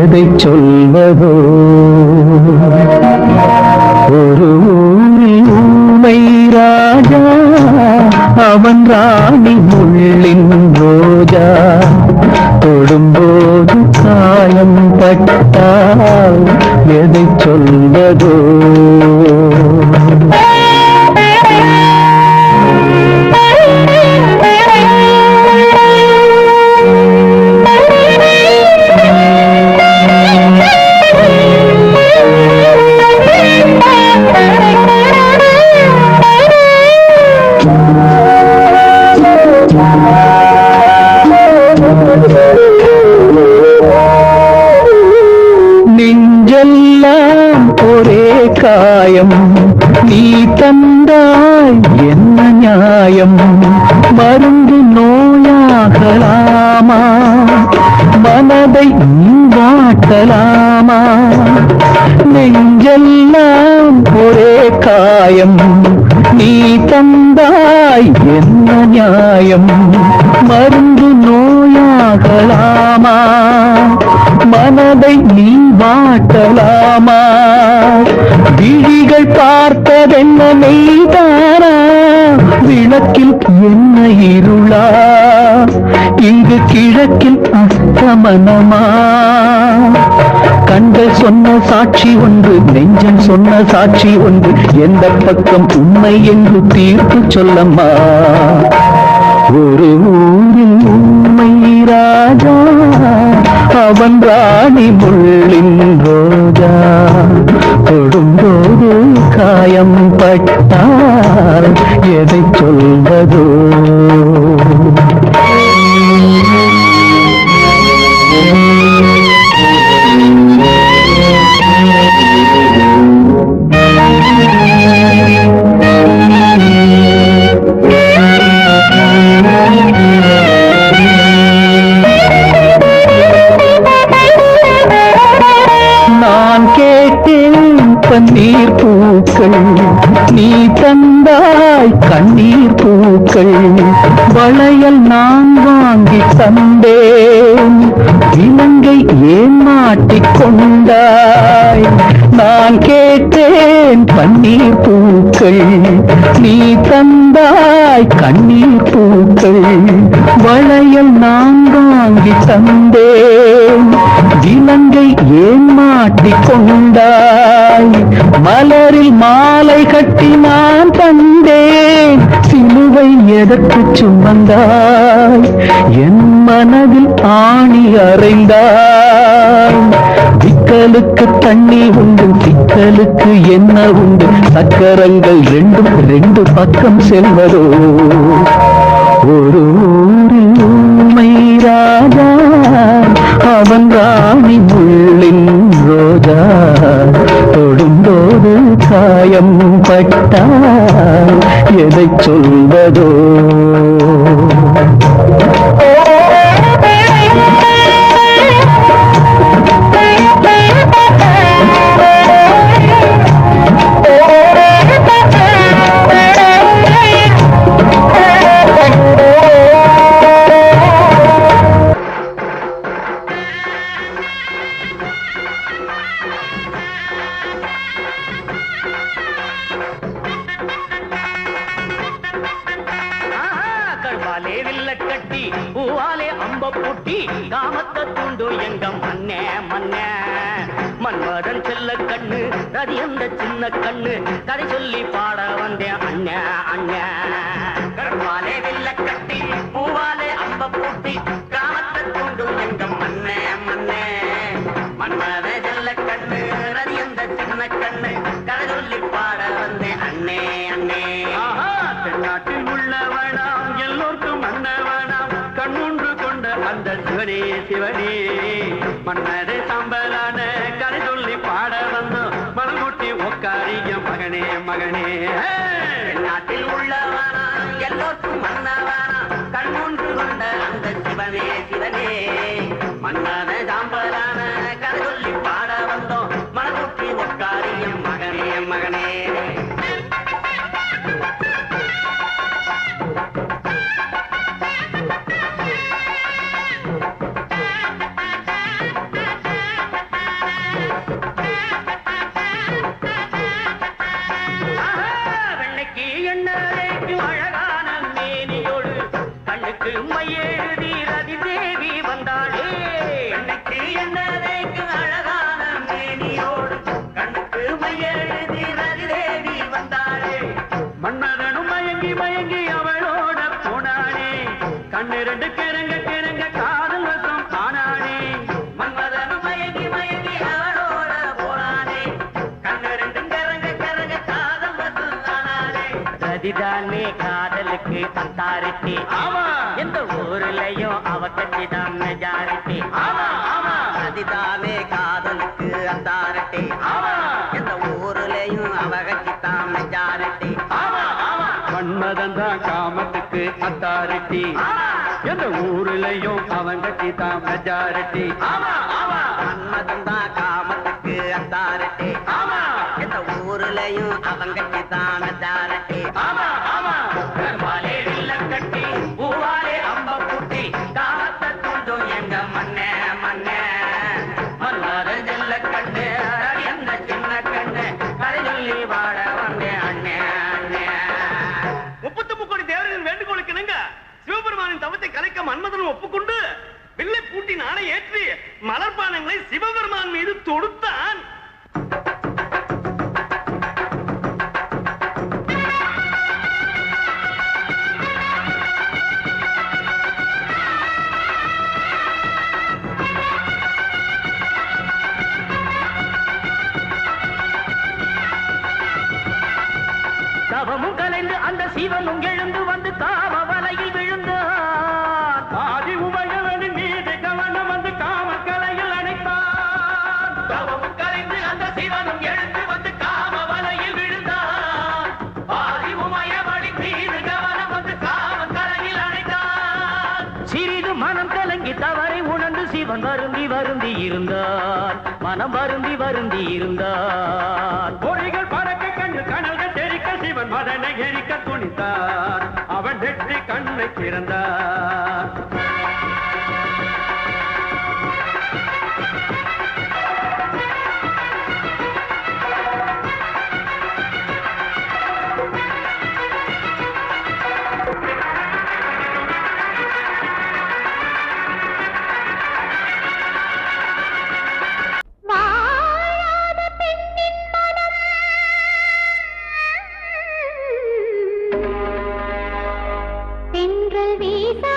எதை சொல்வதோ? ஒரு ஊரில் ஊமை ராஜா, அவன் ராணி முள்ளின் ரோஜா. தொடும்போது காயம் பட்டால் எதை சொல்வதோ? நெஞ்செல்லாம் ஒரே காயம், நீ தந்தாய் என்ன நியாயம்? மருந்து நோயாகலாமா? மனதை நீ வாட்டலாமா? நெஞ்செல்லாம் ஒரே காயம், நீ தந்தாய் என்ன நியாயம்? மருந்து நோயாகலாமா? மனதை நீ வாட்டலாமா? விழிகள் பார்த்ததென்ன மெய்தானா? விளக்கில் என்ன இருளா? இங்கு கிழக்கில் அஸ்தமனமா? கண்கள் சொன்ன சாட்சி ஒன்று, நெஞ்சம் சொன்ன சாட்சி ஒன்று. எந்த பக்கம் உண்மை என்று தீர்ப்பு சொல்லம்மா? ஒரு ஊரில் உண்மை ராஜா, அவன் ராணி முள்ளின் ரோஜா. தொடும்போது காயம் பட்டால் எதை சொல்வதோ? நான் கேட்டேன் பன்னீர் பூக்கள், நீ தந்தாய் கண்ணீர் பூக்கள். வளையல் நான் வாங்கி தந்தேன், இலங்கை ஏன் மாட்டிக்கொண்டாய்? நான் கேட்டேன் பன்னீர் பூக்கள், நீ தந்தாய் கண்ணீர் பூக்கள். வளையல் நான் வாங்கி தந்தேன், இலங்கை ஏன் மாட்டிக்கொண்டாய்? மலரில் மாலை கட்டி நான் தந்தேன், சிலுவை எதற்கு சுமந்தாய்? என் மனதில் ஆணி அறைந்தாய். சிக்கலுக்கு தண்ணி உண்டு, சிக்கலுக்கு என்ன உண்டு? சக்கரங்கள் ரெண்டும் ரெண்டு பக்கம் செல்வதோ? ஒரு ஊரில் ஊமை ராஜா, அவன் ராணி முள்ளின் ரோஜா. தொடும்போது காயம் பட்டால் எதை சொல்வதோ? பூவாலே அம்ப பூட்டி காமத்த தூண்டு எங்கம் மண்ணே மண்ணே. மன்மதன் செல்ல கண்ணு ரதி அந்த சின்ன கண்ணு, கதை சொல்லி பாட வந்தேன் அண்ணே அண்ணே. கருவாலே வில்ல கட்டி பூவாலே அம்ப பூட்டி காமத்த தூண்டு எங்கம் மண்ணே மண்ணே. மன்மதன் செல்ல கண்ணு ரதி அந்த சின்ன கண்ணு, கதை சொல்லி பாட வந்தேன் அண்ணே அண்ணே. தென்னாட்டில் உள்ளவனாம் எல்லோருக்கும் மன்னவனாம், கண்ணொன்று கொண்ட அந்த சிவனே சிவனே. மன்னரே சாம்பலான கதை சொல்லி பாட வந்தோம், மனங்குட்டி ஒக்காரிய மகனே மகனே. நாட்டில் உள்ளவனாம் எல்லோருக்கும் மன்னவனாம், கண்ணொன்று கொண்ட அந்த சிவனே சிவனே. மன்னரே சாம்பலான கதை சொல்லி பாட வந்தோம், மனங்குட்டி ஒக்காரிய மகனே மகனே. ரெண்டு கிறங்க கிறங்க காதல் வசம் ஆனானே மன்மதனும் மயங்கி மயங்கி அவளோட போனானே கண்ணு ரெண்டு கிறங்க கிறங்க காதல் வசம் ஆனானே ரதிதானே காதலுக்கு அத்தாரிட்டி ஆமா எந்த ஊர்லயும் அவ கட்சிதான் மெஜாரிட்டி ஆமா ஆமா ரதிதானே காதலுக்கு அத்தாரிட்டி ஆமா எந்த ஊர்லயும் அவ கட்சிதான் மெஜாரிட்டி ஆமா ஆமா மன்மதன் தான் காமத்துக்கு அத்தாரிட்டி எந்த ஊர்லயும் அவன் கட்சிதான் மெஜாரிட்டி ஆமா ஆமா மன்மதன் தான் காமத்துக்கு அத்தாரிட்டி ஆமா எந்த ஊர்லயும் அவன் கட்சிதான் மெஜாரிட்டி ஆமா ஆமா வாலே வில்ல கட்டி பூவாலே அம்ப பூட்டி காத்த தூண்டும் எங்க மண்ணே மண்ணே மன்மதன் செல்ல கண்ணு என்ன சின்ன கண்ணு கதை சொல்லி வாழ வந்தேன் அண்ணே அண்ணே 33 கோடி தேவர்களின் வேண்டுகோளுக்கு இணங்க சிவபெருமானின் தவத்தை கலைக்க மன்மதன் ஒப்புக்கொண்டு வில்லை பூட்டி நாளை ஏற்றி மலர்பானங்களை சிவபெருமான் மீது தொடுத்தான். தவமும் கலைந்து அந்த சிவனும் எழுந்து வந்து காம வலையில் விழுந்தான். ஆதி உமையவனின் மீது கவனம் வந்து காமக்கலையில் அணைத்தான். தவமும் கலைந்து அந்த சிவனும் எழுந்து வந்து காம வலையில் விழுந்தான். ஆதி உமையவனின் மீது கவனம் வந்து காமக்கலையில் அணைத்தான். சிறிது மனம் கலங்கி தவறை உணர்ந்து சிவன் வருந்தி வருந்தி இருந்தான். மனம் வருந்தி வருந்தி இருந்தான். பொறிகள் பறக்க கண்ணு கனல்கள் தெரிக்க சிவன் மதனை எரிக்க துணித்தார். அவன் வெற்றி கண்ணை திறந்தார். தென்றல் வீசா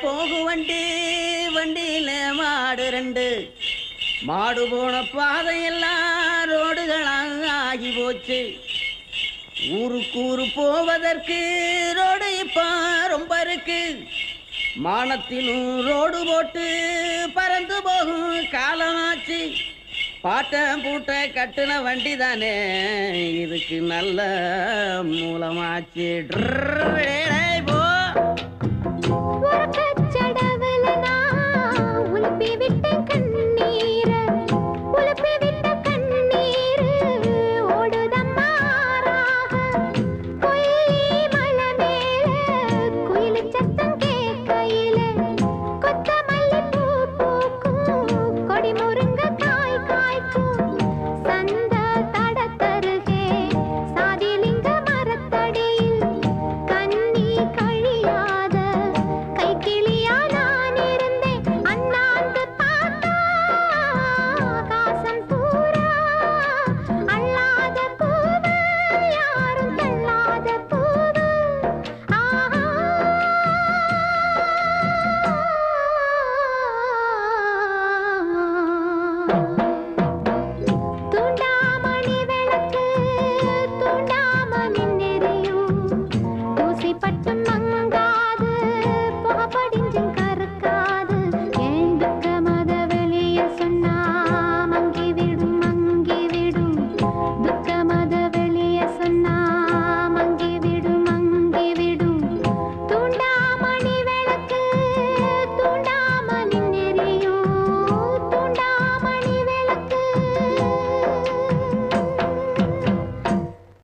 போகு வண்டி, வண்டியில மாடு ரெண்டு. மாடு போன பாதையெல்லாம் ரோடுகளாக ஆகி போச்சு. ஊருக்கு போவதற்கு ரோடு இப்ப ரொம்ப இருக்கு. மானத்திலும் ரோடு போட்டு பறந்து போகும் காலமாச்சு. பாட்டம் பூட்ட கட்டுன வண்டி தானே இதுக்கு நல்ல மூலமாச்சு. போ பட்டும்